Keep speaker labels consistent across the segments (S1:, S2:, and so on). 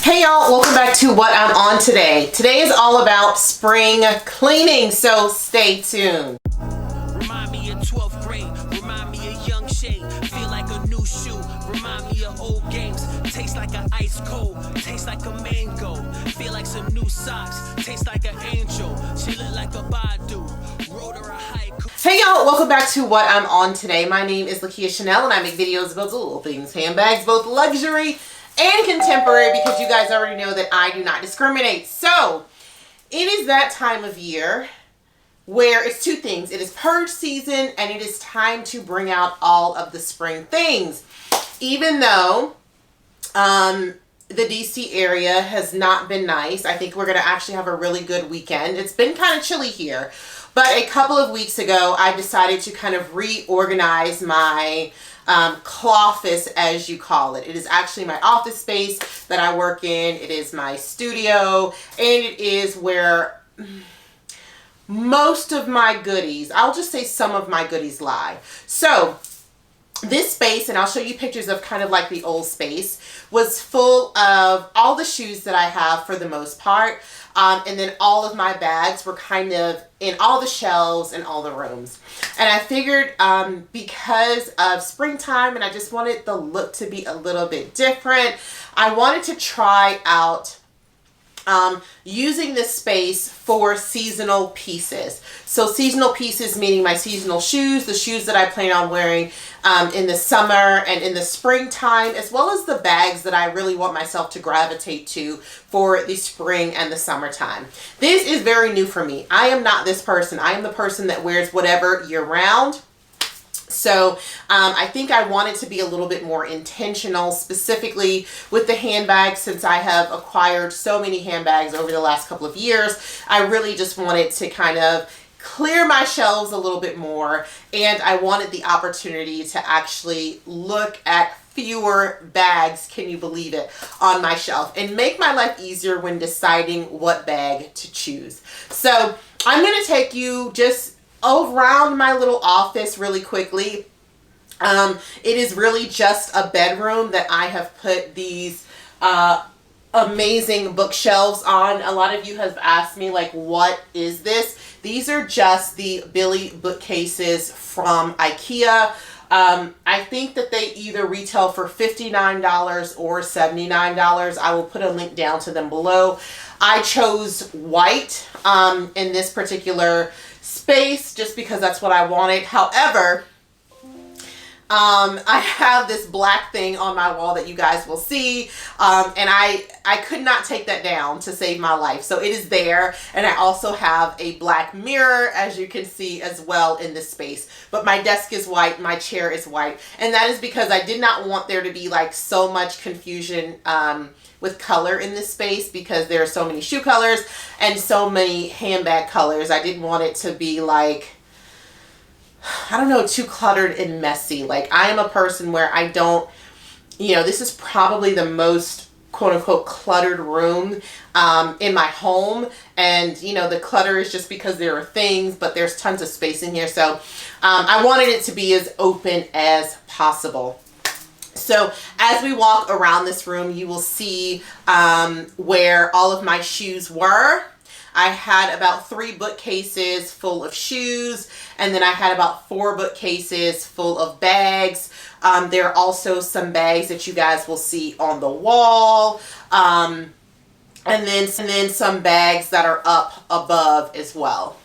S1: Hey y'all, welcome back to What I'm On Today. Today is all about spring cleaning, so stay tuned.
S2: Remind me of 12th grade, remind me of young shade, feel like a new shoe, remind me of old games, taste like an ice cold, taste like a mango, feel like some new socks, taste like an angel, she look like a Badu, wrote her a haiku.
S1: Hey y'all, welcome back to What I'm On Today. My name is Lakia Chanel and I make videos about all things handbags, both luxury and contemporary, because you guys already know that I do not discriminate. So it is that time of year where it's two things. It is purge season and it is time to bring out all of the spring things. Even though the DC area has not been nice, I think we're going to actually have a really good weekend. It's been kind of chilly here, but a couple of weeks ago I decided to kind of reorganize my Cloffice, as you call it. It is actually my office space that I work in. It is my studio, and it is where most of my goodies, I'll just say some of my goodies, lie. So this space, and I'll show you pictures of kind of like the old space, was full of all the shoes that I have for the most part. And then all of my bags were kind of in all the shelves in all the rooms. And I figured because of springtime and I just wanted the look to be a little bit different, I wanted to try out using this space for seasonal pieces. So seasonal pieces meaning my seasonal shoes, the shoes that I plan on wearing in the summer and in the springtime, as well as the bags that I really want myself to gravitate to for the spring and the summertime. This is very new for me. I am not this person. I am the person that wears whatever year round. So I think I wanted to be a little bit more intentional, specifically with the handbags. Since I have acquired so many handbags over the last couple of years, I really just wanted to kind of clear my shelves a little bit more, and I wanted the opportunity to actually look at fewer bags, can you believe it, on my shelf, and make my life easier when deciding what bag to choose. So I'm going to take you just around my little office really quickly. It is really just a bedroom that I have put these amazing bookshelves on. A lot of you have asked me, like, what is this? These are just the Billy bookcases from IKEA. I think that they either retail for $59 or $79. I will put a link down to them below. I chose white in this particular space just because that's what I wanted. However, I have this black thing on my wall that you guys will see, and I could not take that down to save my life, so it is there. And I also have a black mirror, as you can see, as well in this space. But my desk is white, my chair is white, and that is because I did not want there to be like so much confusion with color in this space, because there are so many shoe colors and so many handbag colors. I didn't want it to be like, I don't know, too cluttered and messy. Like, I am a person where I don't, this is probably the most quote unquote cluttered room in my home. And, the clutter is just because there are things, but there's tons of space in here. So I wanted it to be as open as possible. So as we walk around this room, you will see where all of my shoes were. I had about 3 bookcases full of shoes, and then I had about 4 bookcases full of bags. There are also some bags that you guys will see on the wall, and then some bags that are up above as well.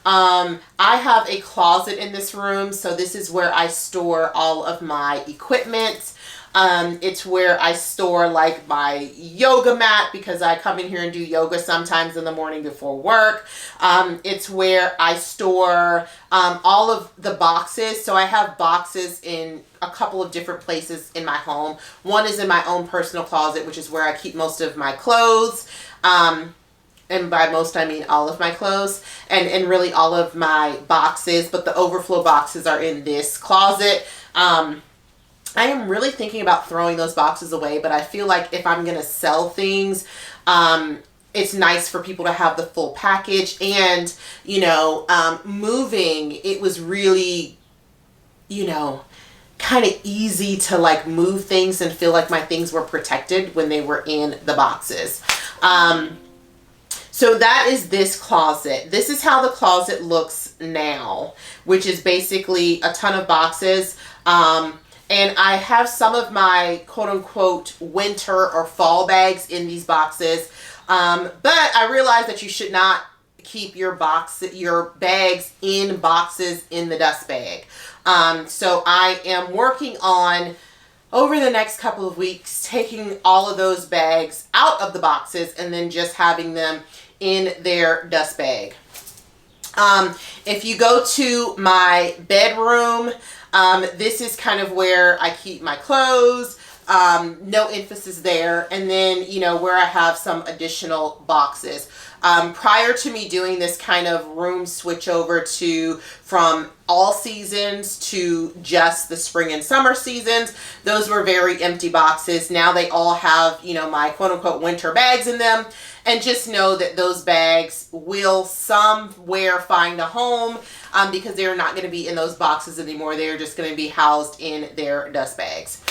S1: I have a closet in this room, so this is where I store all of my equipment. It's where I store like my yoga mat, because I come in here and do yoga sometimes in the morning before work. It's where I store all of the boxes. So I have boxes in a couple of different places in my home. One is in my own personal closet, which is where I keep most of my clothes. And by most, I mean all of my clothes and really all of my boxes. But the overflow boxes are in this closet. I am really thinking about throwing those boxes away, but I feel like if I'm going to sell things, it's nice for people to have the full package. And, moving, it was really, kind of easy to like move things and feel like my things were protected when they were in the boxes. So that is this closet. This is how the closet looks now, which is basically a ton of boxes. And I have some of my quote unquote winter or fall bags in these boxes. But I realized that you should not keep your bags in boxes in the dust bag. So I am working on, over the next couple of weeks, taking all of those bags out of the boxes and then just having them in their dust bag. If you go to my bedroom, this is kind of where I keep my clothes. No emphasis there. And then, you know, where I have some additional boxes. Prior to me doing this kind of room switch over from all seasons to just the spring and summer seasons, those were very empty boxes. Now they all have, you know, my quote unquote winter bags in them. And just know that those bags will somewhere find a home, because they're not going to be in those boxes anymore. They're just going to be housed in their dust bags.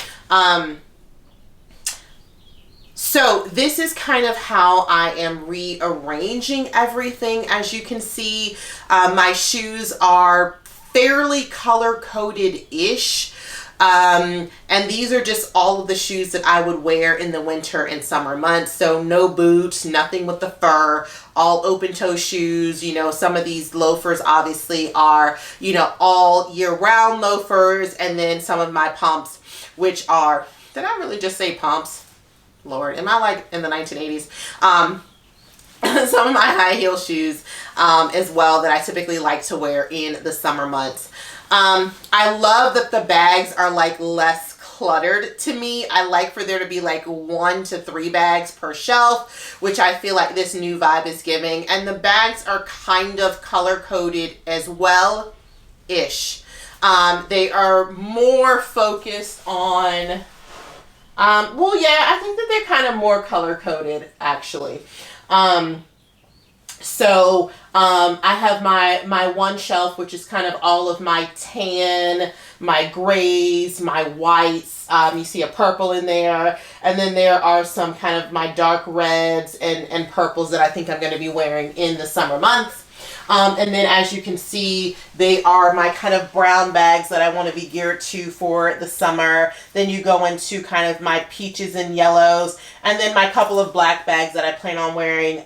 S1: So this is kind of how I am rearranging everything. As you can see, my shoes are fairly color-coded-ish. And these are just all of the shoes that I would wear in the winter and summer months. So no boots, nothing with the fur, all open toe shoes. You know, some of these loafers obviously are, you know, all year round loafers. And then some of my pumps, which are, did I really just say pumps? Lord, am I like in the 1980s? Some of my high heel shoes as well that I typically like to wear in the summer months. I love that the bags are like less cluttered to me. I like for there to be like 1 to 3 bags per shelf, which I feel like this new vibe is giving. And the bags are kind of color coded as well ish. They are more focused on, well, yeah, I think that they're kind of more color coded actually. So I have my one shelf, which is kind of all of my tan, my grays, my whites. You see a purple in there. And then there are some kind of my dark reds and purples that I think I'm going to be wearing in the summer months. And then as you can see, they are my kind of brown bags that I want to be geared to for the summer. Then you go into kind of my peaches and yellows, and then my couple of black bags that I plan on wearing,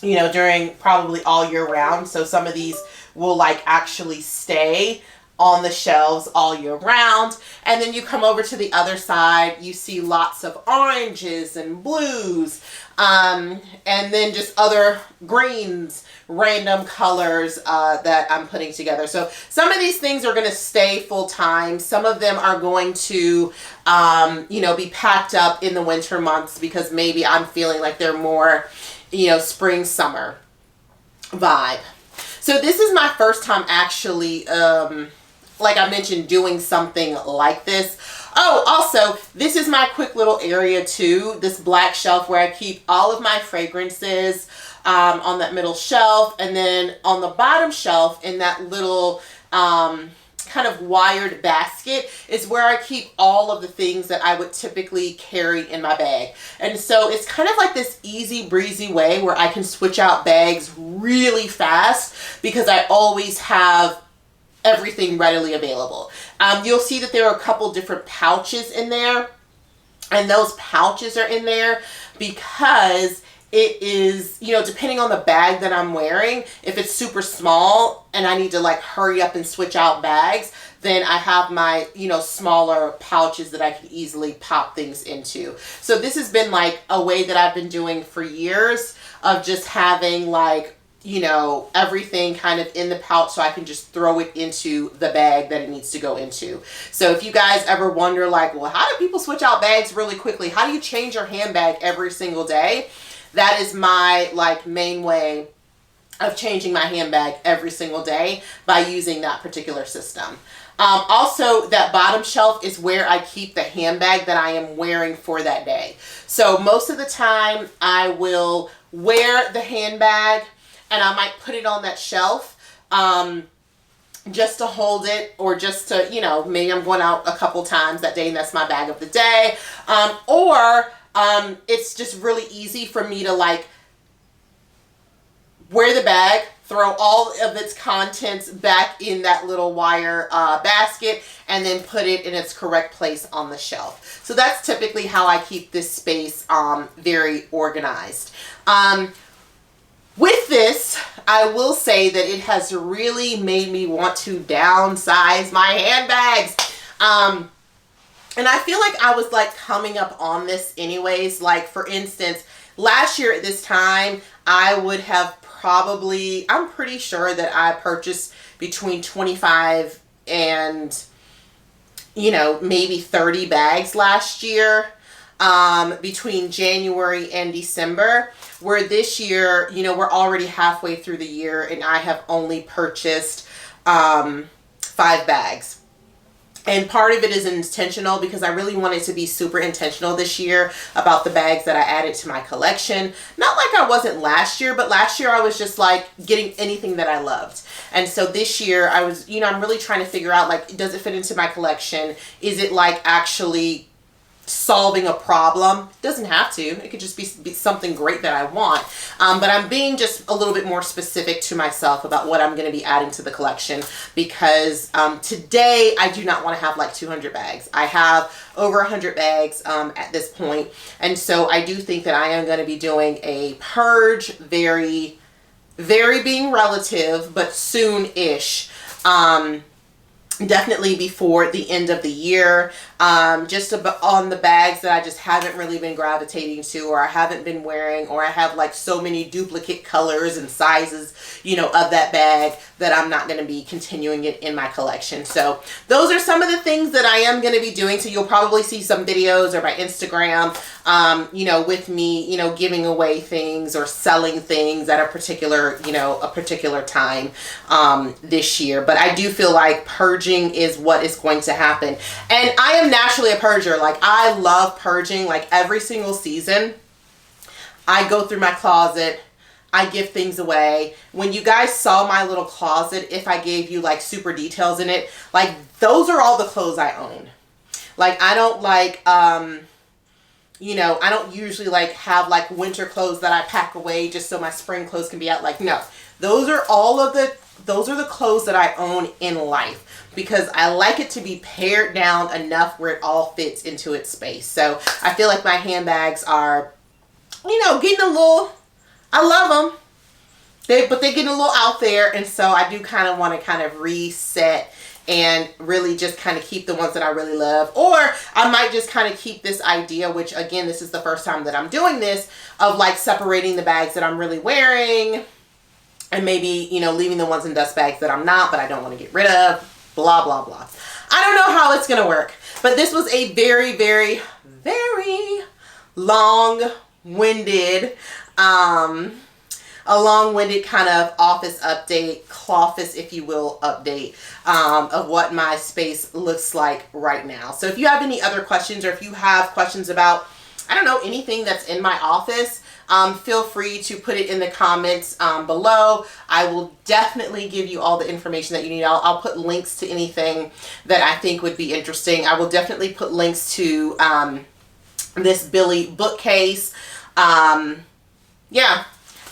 S1: you know, during probably all year round. So some of these will like actually stay on the shelves all year round. And then you come over to the other side, you see lots of oranges and blues, and then just other greens, random colors that I'm putting together. So some of these things are going to stay full time. Some of them are going to, you know, be packed up in the winter months because maybe I'm feeling like they're more, you know, spring, summer vibe. So this is my first time actually, like I mentioned, doing something like this. Oh, also, this is my quick little area too, this black shelf where I keep all of my fragrances on that middle shelf. And then on the bottom shelf in that little kind of wired basket is where I keep all of the things that I would typically carry in my bag. And so it's kind of like this easy breezy way where I can switch out bags really fast because I always have everything readily available. You'll see that there are a couple different pouches in there, and those pouches are in there because it is, you know, depending on the bag that I'm wearing, if it's super small and I need to like hurry up and switch out bags, then I have my, you know, smaller pouches that I can easily pop things into. So this has been like a way that I've been doing for years of just having like, you know, everything kind of in the pouch so I can just throw it into the bag that it needs to go into. So if you guys ever wonder like, well, how do people switch out bags really quickly? How do you change your handbag every single day? That is my like main way of changing my handbag every single day, by using that particular system. Also, that bottom shelf is where I keep the handbag that I am wearing for that day. So most of the time I will wear the handbag and I might put it on that shelf. just to hold it, or just to, you know, maybe I'm going out a couple times that day and that's my bag of the day. Or it's just really easy for me to like wear the bag, throw all of its contents back in that little wire basket, and then put it in its correct place on the shelf. So that's typically how I keep this space very organized. With this, I will say that it has really made me want to downsize my handbags. And I feel like I was like coming up on this anyways. Like, for instance, last year at this time, I would have probably, I'm pretty sure that I purchased between 25 and, you know, maybe 30 bags last year, between January and December. Where this year, you know, we're already halfway through the year and I have only purchased 5 bags. And part of it is intentional because I really wanted to be super intentional this year about the bags that I added to my collection. Not like I wasn't last year, but last year I was just like getting anything that I loved. And so this year I was, you know, I'm really trying to figure out, like, does it fit into my collection? Is it like actually solving a problem? It doesn't have to. It could just be something great that I want. But I'm being just a little bit more specific to myself about what I'm going to be adding to the collection, because today I do not want to have like 200 bags. I have over 100 bags at this point. And so I do think that I am going to be doing a purge, very being relative, but soon-ish. Definitely before the end of the year, just on the bags that I just haven't really been gravitating to, or I haven't been wearing, or I have like so many duplicate colors and sizes, you know, of that bag that I'm not going to be continuing it in my collection. So those are some of the things that I am going to be doing. So you'll probably see some videos or my Instagram, you know, with me, you know, giving away things or selling things at a particular, you know, a particular time this year. But I do feel like purging is what is going to happen. And I am naturally a purger. Like, I love purging. Like, every single season I go through my closet, I give things away. When you guys saw my little closet, if I gave you like super details in it, like, those are all the clothes I own. Like, I don't like you know, I don't usually like have like winter clothes that I pack away just so my spring clothes can be out. Like, no, those are the clothes that I own in life, because I like it to be pared down enough where it all fits into its space. So I feel like my handbags are, you know, getting a little, I love them, but they're getting a little out there. And so I do kind of want to kind of reset and really just kind of keep the ones that I really love. Or I might just kind of keep this idea, which again, this is the first time that I'm doing this, of like separating the bags that I'm really wearing, and maybe, you know, leaving the ones in dust bags that I'm not, but I don't want to get rid of, blah, blah, blah. I don't know how it's going to work, but this was a very long-winded, kind of office update, Cloffice, if you will, update of what my space looks like right now. So if you have any other questions, or if you have questions about, I don't know, anything that's in my office, feel free to put it in the comments below. I will definitely give you all the information that you need. I'll put links to anything that I think would be interesting. I will definitely put links to this Billy bookcase. Yeah.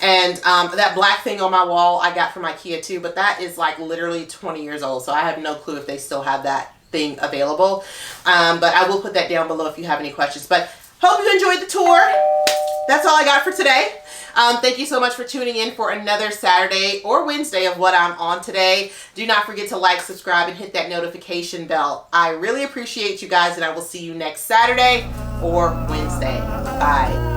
S1: And that black thing on my wall I got from IKEA too, but that is like literally 20 years old. So I have no clue if they still have that thing available. But I will put that down below if you have any questions. But hope you enjoyed the tour. That's all I got for today. Thank you so much for tuning in for another Saturday or Wednesday of What I'm On Today. Do not forget to like, subscribe, and hit that notification bell. I really appreciate you guys, and I will see you next Saturday or Wednesday. Bye.